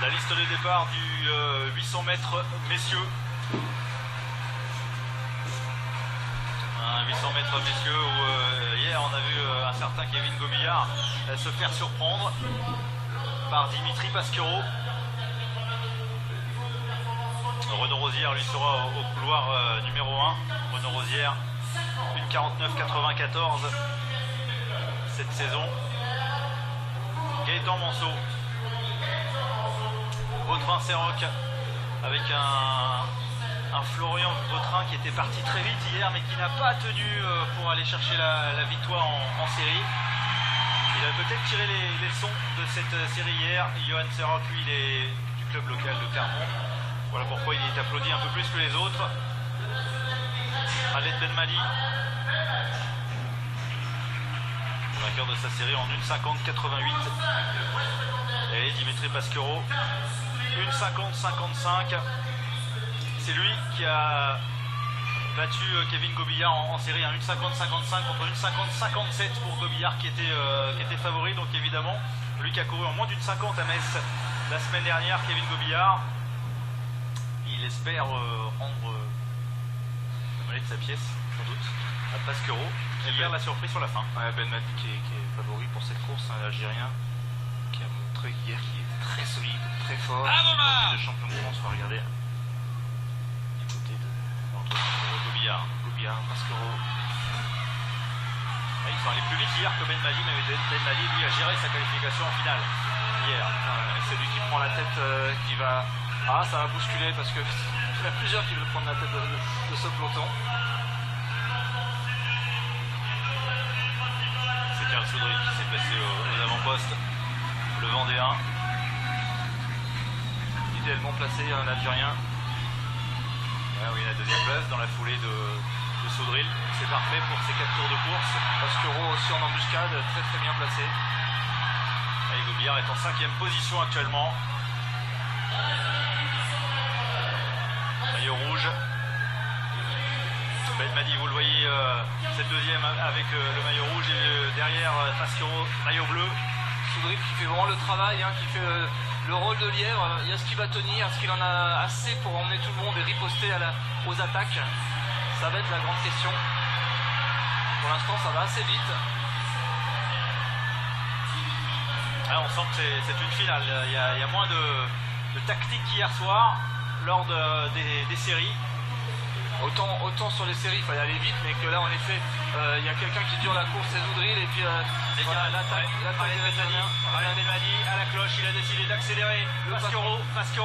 La liste de départ du 800 mètres messieurs. Un 800 mètres messieurs où hier on a vu un certain Kevin Gobillard se faire surprendre par Dimitri Pasquero. Renaud Rosière lui sera au couloir numéro 1. Renaud Rosière, 1,49,94 cette saison. Gaëtan Manceau, Vautrin-Serroc avec un Florian Vautrin qui était parti très vite hier mais qui n'a pas tenu pour aller chercher la victoire en série. Il a peut-être tiré les leçons de cette série hier. Johan Serroc, lui, il est du club local de Clermont. Voilà pourquoi il est applaudi un peu plus que les autres. Khaled Benmadi, vainqueur de sa série en 1,50,88. Et Dimitri Pasquero, 1,50,55. C'est lui qui a battu Kevin Gobillard en série, 1,50,55 contre 1,50,57 pour Gobillard qui était favori. Donc évidemment, lui qui a couru en moins d'une 50 à Metz la semaine dernière, Kevin Gobillard, il espère rendre la monnaie de sa pièce, sans doute, à Pasquero, qui hier l'a surpris sur la fin. Ouais, Benmadi qui est favori pour cette course, un Algérien qui a montré hier qu'il était très solide, très fort. Le champion de France, on va regarder du côté de Gobillard, Pasquero. Ils sont allés plus vite hier que Benmadi, mais Benmadi lui a géré sa qualification en finale hier. C'est lui qui prend la tête, qui va... Ah, ça va bousculer parce que il y en a plusieurs qui veulent prendre la tête de ce peloton. C'est Karl Soudry qui s'est placé aux avant-postes, le Vendéen. Idéalement placé, un Algérien. Ouais, oui, la deuxième place dans la foulée de Soudril. C'est parfait pour ses 4 tours de course. Pasquero aussi en embuscade, très très bien placé. Et Gobillard est en 5e position actuellement. Maillot rouge. Benmadi, vous le voyez, cette deuxième avec le maillot rouge et derrière Pasquero, maillot bleu. Soudril qui fait vraiment le travail, hein, qui fait le rôle de lièvre. Est-ce qu'il va tenir? Est-ce qu'il en a assez pour emmener tout le monde et riposter aux attaques? Ça va être la grande question. Pour l'instant, ça va assez vite. Ah, on sent que c'est une finale. Il y a moins de tactique qu'hier soir lors des séries. Autant sur les séries, il fallait aller vite, mais que là, en effet, il y a quelqu'un qui dure la course, c'est Soudril, et puis voilà, l'attaque des Algériens. Benmadi à la cloche, il a décidé d'accélérer. Pasquero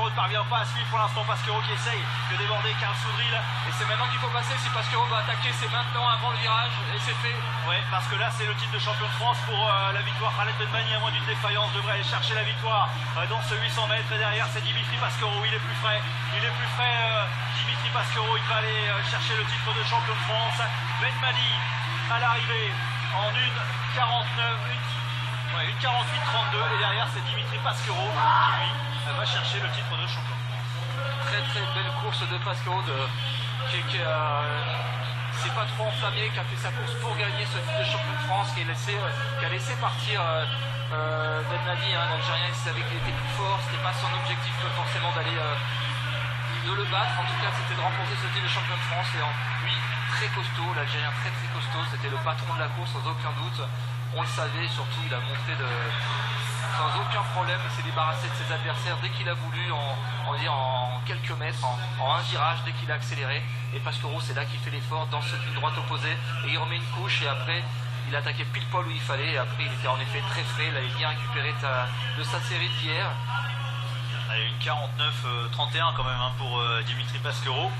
ne parvient pas à suivre pour l'instant. Pasquero qui essaye de déborder Karl Soudril. Et c'est maintenant qu'il faut passer. Si Pasquero va attaquer, c'est maintenant avant le virage, et c'est fait. Ouais, parce que là, c'est le titre de champion de France pour la victoire. Khaled Benmadi, à moins d'une défaillance, devrait aller chercher la victoire dans ce 800 mètres. Et derrière, c'est Dimitri Pasquero. Il est plus frais. Dimitri Pasquero, il va aller chercher le titre de champion de France. Benmadi à l'arrivée en 1,48,32 et derrière c'est Dimitri Pasquero qui lui va chercher le titre de champion. Très très belle course de Pasquero qui s'est pas trop enflammé, qui a fait sa course pour gagner ce titre de champion de France, qui a laissé partir Benmadi, hein, l'Algérien. Il savait qu'il était plus fort, c'était pas son objectif forcément d'aller de le battre, en tout cas c'était de remporter ce titre de champion de France. Et lui très costaud, l'Algérien très très costaud, c'était le patron de la course sans aucun doute, on le savait, surtout il a montré sans aucun problème, il s'est débarrassé de ses adversaires dès qu'il a voulu, en quelques mètres, en un virage, dès qu'il a accéléré. Et Pasquero, c'est là qu'il fait l'effort dans cette ligne droite opposée, et il remet une couche, et après il attaquait pile poil où il fallait, et après il était en effet très frais, il avait bien récupéré de sa série d'hier. Allez, 1,49,31 quand même hein, pour Dimitri Pasquero.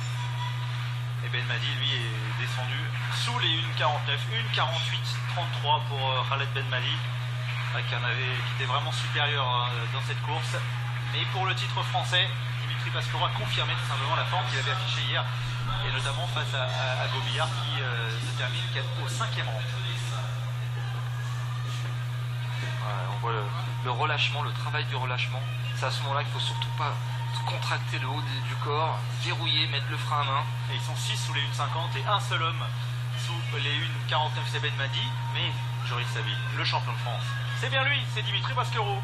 Et Benmadi, lui, est descendu sous les 1,49. 1,48,33 pour Khaled Benmadi, qui était vraiment supérieur dans cette course. Mais pour le titre français, Dimitri Pasquero a confirmé tout simplement la forme qu'il avait affichée hier, et notamment face à Gobillard qui se termine au 5e rang. Ouais, on voit le relâchement, le travail du relâchement. C'est à ce moment-là qu'il ne faut surtout pas contracter le haut du corps, verrouiller, mettre le frein à main. Et ils sont 6 sous les 1,50 et un seul homme sous les 1,49, c'est Benmadi, mais Joris Savy, le champion de France. C'est bien lui, c'est Dimitri Pasquero.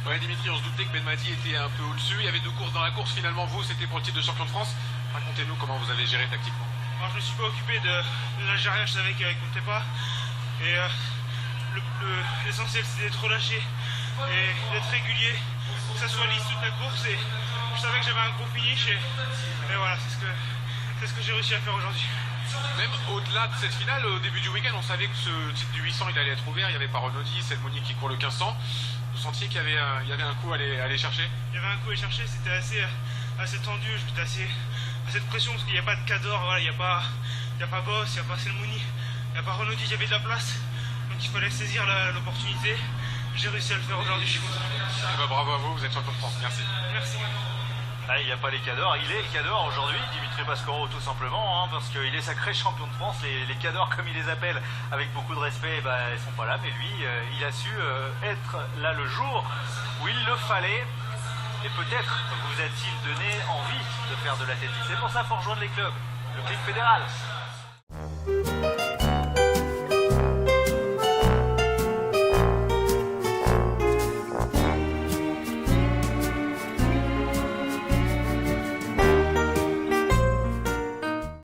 Ouais, Dimitri, on se doutait que Ben Madi était un peu au-dessus. Il y avait 2 courses dans la course. Finalement, vous, c'était pour le titre de champion de France. Racontez-nous comment vous avez géré tactiquement. Alors, je me suis pas occupé de l'Algérien, je savais qu'il ne comptait pas. Et l'essentiel, c'était d'être relâché et d'être régulier, que ça soit lisse toute la course. Et je savais que j'avais un gros finish. Et voilà, c'est ce que j'ai réussi à faire aujourd'hui. Même au-delà de cette finale, au début du week-end, on savait que ce titre du 800, il allait être ouvert. Il n'y avait pas Renaudi, Selmoni qui court le 1500. Vous sentiez qu'il y avait un coup à aller chercher? Il y avait un coup à aller chercher, c'était assez tendu, j'étais assez de pression parce qu'il n'y a pas de Cador, voilà, il n'y a pas Boss, il n'y a pas Selmoni, il n'y a pas Renaudi, il y avait de la place. Donc il fallait saisir l'opportunité. J'ai réussi à le faire aujourd'hui, je suis content. Eh ben, bravo à vous, vous êtes champion de France. Merci. Merci. Ah, il n'y a pas les cadors, il est le cador aujourd'hui, Dimitri Pasquero tout simplement, hein, parce qu'il est sacré champion de France. Les cadors, comme il les appelle, avec beaucoup de respect, bah, ils sont pas là, mais lui, il a su être là le jour où il le fallait. Et peut-être vous a-t-il donné envie de faire de l'athlétisme. C'est pour ça qu'il faut rejoindre les clubs, le club fédéral.